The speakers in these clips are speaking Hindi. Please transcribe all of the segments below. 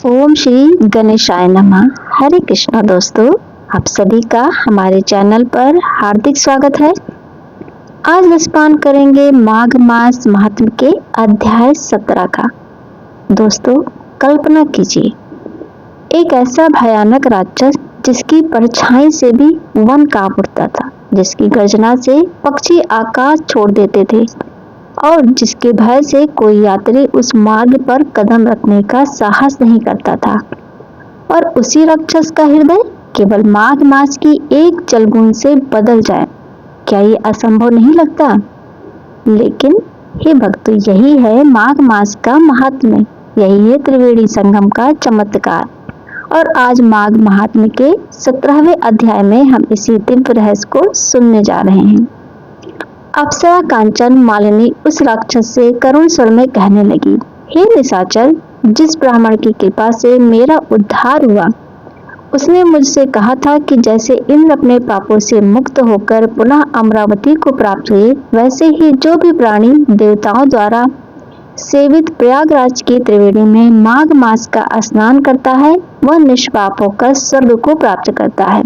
ओम श्री गणेशाय नमः। हरे कृष्णा दोस्तों, आप सभी का हमारे चैनल पर हार्दिक स्वागत है। आज रसपान करेंगे माघ मास महात्म्य के अध्याय 17 का। दोस्तों, कल्पना कीजिए, एक ऐसा भयानक राक्षस जिसकी परछाई से भी वन कांप उठता था, जिसकी गर्जना से पक्षी आकाश छोड़ देते थे और जिसके भय से कोई यात्री उस मार्ग पर कदम रखने का साहस नहीं करता था। और उसी राक्षस का हृदय केवल माघ मास की एक जलबूंद से बदल जाए, क्या ये असंभव नहीं लगता? लेकिन हे भक्तों, यही है माघ मास का महात्म्य, यही है त्रिवेणी संगम का चमत्कार। और आज माघ महात्म्य के 17वें अध्याय में हम इसी दिव्य रहस्य को सुनने जा रहे हैं। अप्सरा कांचन मालिनी उस राक्षस से करुण स्वर में कहने लगी, हे निशाचर, जिस ब्राह्मण की कृपा से मेरा उद्धार हुआ, उसने मुझसे कहा था कि जैसे इंद्र अपने पापों से मुक्त होकर पुनः अमरावती को प्राप्त हुए, वैसे ही जो भी प्राणी देवताओं द्वारा सेवित प्रयागराज की त्रिवेणी में माघ मास का स्नान करता है, वह निष्पाप होकर स्वर्ग को प्राप्त करता है।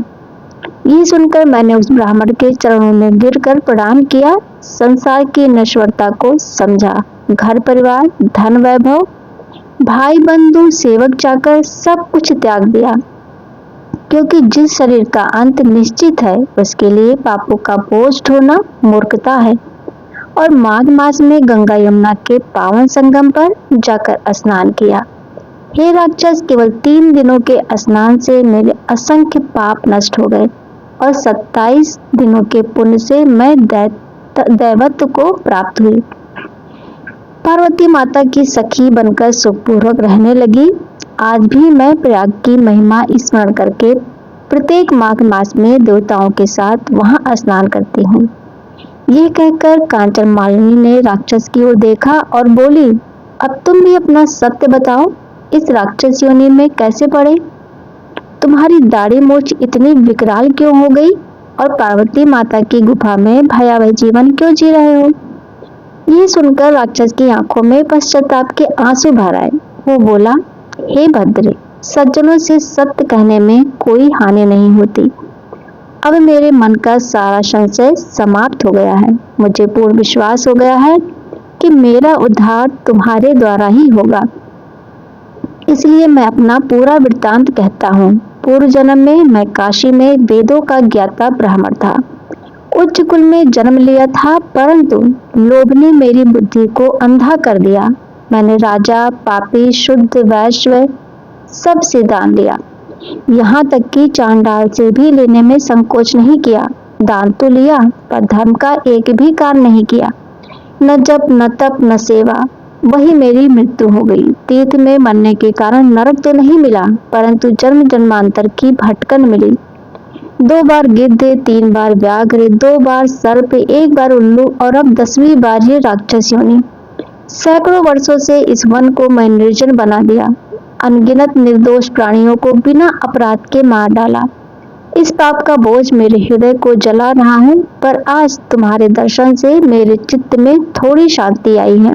ये सुनकर मैंने उस ब्राह्मण के चरणों में गिरकर प्रणाम किया, संसार की नश्वरता को समझा, घर परिवार, धन वैभव, भाई बंधु, सेवक चाकर सब कुछ त्याग दिया, क्योंकि जिस शरीर का अंत निश्चित है उसके लिए पापों का बोझ ढोना मूर्खता है। और माघ मास में गंगा यमुना के पावन संगम पर जाकर स्नान किया। हे राक्षस, केवल 3 दिनों के स्नान से मेरे असंख्य पाप नष्ट हो गए और 27 दिनों के पुण्य से मैं दैवत्व को प्राप्त हुई। पार्वती माता की सखी बनकर सुखपूर्वक रहने लगी। आज भी मैं प्रयाग की महिमा स्मरण करके प्रत्येक माघ मास में देवताओं के साथ वहां स्नान करती हूँ। ये कहकर कांचन मालिनी ने राक्षस की ओर देखा और बोली, अब तुम भी अपना सत्य बताओ, इस राक्षस योनि में कैसे पड़े? तुम्हारी दाढ़ी मूंछ इतनी विकराल क्यों हो गई और पार्वती माता की गुफा में भयावह जीवन क्यों जी रहे हो? ये सुनकर राक्षस की आंखों में पश्चाताप के आंसू भर आए। वो बोला, हे भद्रे, सज्जनों से सत्य कहने में कोई हानि नहीं होती। अब मेरे मन का सारा संशय समाप्त हो गया है। मुझे पूर्ण विश्वास हो गया है कि मेरा उद्धार तुम्हारे द्वारा ही होगा। इसलिए मैं अपना पूरा वृत्तांत कहता हूँ। पूर्व जन्म में मैं काशी में वेदों का ज्ञाता ब्राह्मण था। उच्च कुल में जन्म लिया था, परंतु लोभ ने मेरी बुद्धि को अंधा कर दिया। मैंने राजा, पापी, शुद्ध, वैश्य सब से दान लिया, यहाँ तक कि चांडाल से भी लेने में संकोच नहीं किया। दान तो लिया, पर धर्म का एक भी कार्य नहीं किया। न जप, न तप, न सेवा। वही मेरी मृत्यु हो गई। तीर्थ में मरने के कारण नरक तो नहीं मिला, परंतु जन्म जन्मांतर की भटकन मिली। 2 बार गिद्ध, 3 बार व्याघ्र, 2 बार सर्प, 1 बार उल्लू और अब 10वीं बार ये राक्षस योनि। सैकड़ों वर्षों से इस वन को मैं निर्जन बना दिया। अनगिनत निर्दोष प्राणियों को बिना अपराध के मार डाला। इस पाप का बोझ मेरे हृदय को जला रहा है, पर आज तुम्हारे दर्शन से मेरे चित्त में थोड़ी शांति आई है,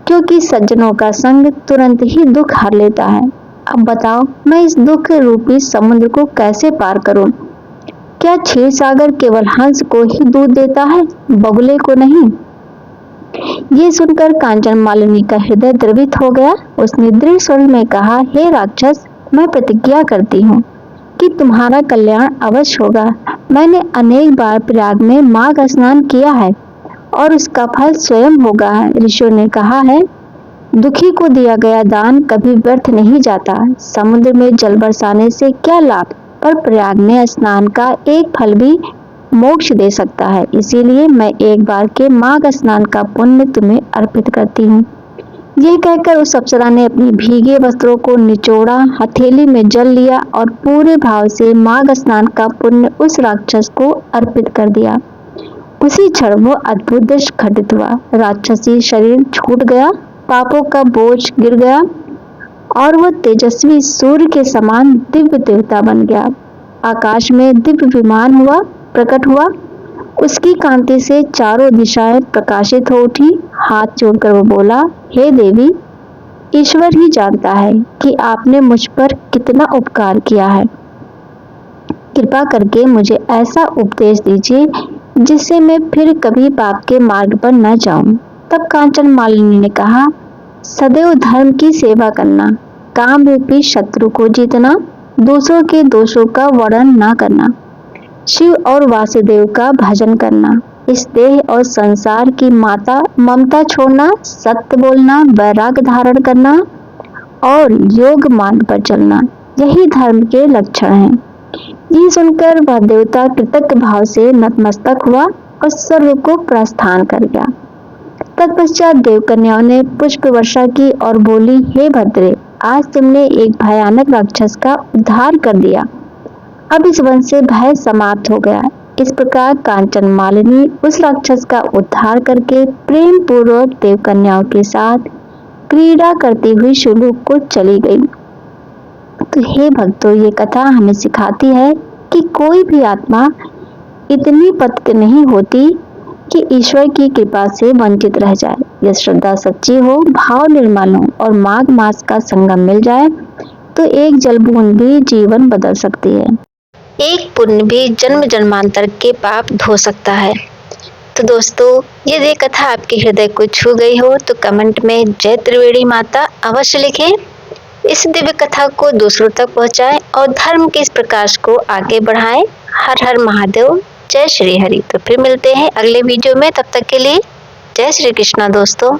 क्योंकि सज्जनों का संग तुरंत ही दुख हर लेता है। अब बताओ, मैं इस दुख रूपी समुद्र को कैसे पार करूं? क्या क्षीर सागर केवल हंस को ही दूध देता है, बगुले को नहीं? ये सुनकर कांचन मालिनी का हृदय द्रवित हो गया। उसने दृढ़ स्वर में कहा, हे राक्षस, मैं प्रतिज्ञा करती हूँ कि तुम्हारा कल्याण अवश्य होगा। मैंने अनेक बार प्रयाग में माघ स्नान किया है और उसका फल स्वयं होगा है। ऋषियों ने कहा है, दुखी को दिया गया दान कभी व्यर्थ नहीं जाता। समुद्र में जल बरसाने से क्या लाभ, पर प्रयाग में स्नान का एक फल भी मोक्ष दे सकता है। इसीलिए मैं एक बार के माघ स्नान का पुण्य तुम्हें अर्पित करती हूँ। यह कहकर उस अप्सरा ने अपनी भीगे वस्त्रों को निचोड़ा, हथेली में जल लिया और पूरे भाव से माघ स्नान का पुण्य उस राक्षस को अर्पित कर दिया। उसी क्षण वो अद्भुत दृश्य घटित हुआ। राक्षसी शरीर छूट गया, पापों का बोझ गिर गया और वह तेजस्वी सूर्य के समान दिव्य देवता बन गया। आकाश में दिव्य विमान प्रकट हुआ। उसकी कांति से चारों दिशाएं प्रकाशित हो उठी। हाथ जोड़कर वो बोला, हे देवी, ईश्वर ही जानता है कि आपने मुझ पर कितना उपकार किया है। कृपा करके मुझे ऐसा उपदेश दीजिए जिससे मैं फिर कभी पाप के मार्ग पर न जाऊं। तब कांचन मालिनी ने कहा, सदैव धर्म की सेवा करना, काम रूपी शत्रु को जीतना, दूसरों के दोषों का वर्णन न करना, शिव और वासुदेव का भजन करना, इस देह और संसार की माता ममता छोड़ना, सत्य बोलना, वैराग्य धारण करना और योग मार्ग पर चलना, यही धर्म के लक्षण हैं। ये सुनकर वह देवता कृतज्ञ भाव से नतमस्तक हुआ और स्वर्ग को प्रस्थान कर गया। तत्पश्चात देवकन्याओं ने पुष्प वर्षा की और बोली, हे भद्रे, आज तुमने एक भयानक राक्षस का उद्धार कर दिया। अब इस वन से भय समाप्त हो गया। इस प्रकार कांचन मालिनी उस राक्षस का उद्धार करके प्रेम पूर्वक देवकन्याओं के साथ क्रीड़ा करती हुई शिवलोक को चली गई। तो हे भक्तों, ये कथा हमें सिखाती है कि कोई भी आत्मा इतनी पतित नहीं होती कि ईश्वर की कृपा से वंचित रह जाए। यदि श्रद्धा सच्ची हो, भाव निर्मल हो और माघ मास का संगम मिल जाए तो एक जल बूंद भी जीवन बदल सकती है। एक पुण्य भी जन्म जन्मांतर के पाप धो सकता है। तो दोस्तों, यदि कथा आपके हृदय को छू गई हो तो कमेंट में जय त्रिवेणी माता अवश्य लिखें। इस दिव्य कथा को दूसरों तक पहुंचाएं और धर्म के इस प्रकाश को आगे बढ़ाएं। हर हर महादेव, जय श्री हरि। तो फिर मिलते हैं अगले वीडियो में, तब तक के लिए जय श्री कृष्णा दोस्तों।